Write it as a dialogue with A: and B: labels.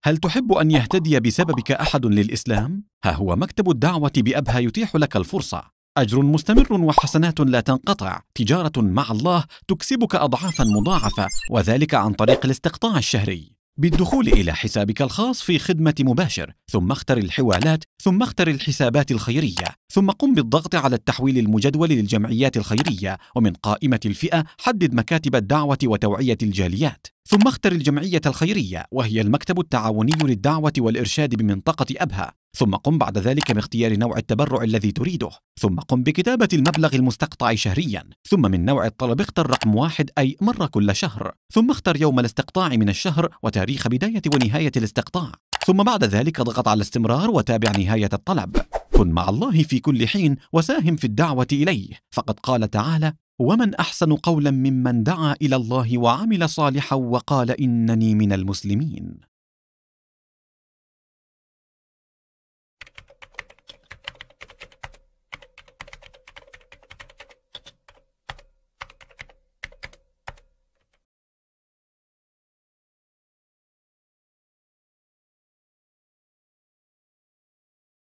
A: هل تحب أن يهتدي بسببك أحد للإسلام؟ ها هو مكتب الدعوة بأبها يتيح لك الفرصة. أجر مستمر وحسنات لا تنقطع، تجارة مع الله تكسبك أضعافا مضاعفة، وذلك عن طريق الاستقطاع الشهري. بالدخول إلى حسابك الخاص في خدمة مباشر، ثم اختر الحوالات، ثم اختر الحسابات الخيرية، ثم قم بالضغط على التحويل المجدول للجمعيات الخيرية، ومن قائمة الفئة حدد مكاتب الدعوة وتوعية الجاليات، ثم اختر الجمعية الخيرية وهي المكتب التعاوني للدعوة والإرشاد بمنطقة أبها، ثم قم بعد ذلك باختيار نوع التبرع الذي تريده، ثم قم بكتابة المبلغ المستقطع شهريا، ثم من نوع الطلب اختر رقم 1 أي مرة كل شهر، ثم اختر يوم الاستقطاع من الشهر وتاريخ بداية ونهاية الاستقطاع، ثم بعد ذلك اضغط على استمرار وتابع نهاية الطلب. كن مع الله في كل حين وساهم في الدعوة إليه، فقد قال تعالى: ومن أحسن قولا ممن دعا إلى الله وعمل صالحا وقال إنني من المسلمين.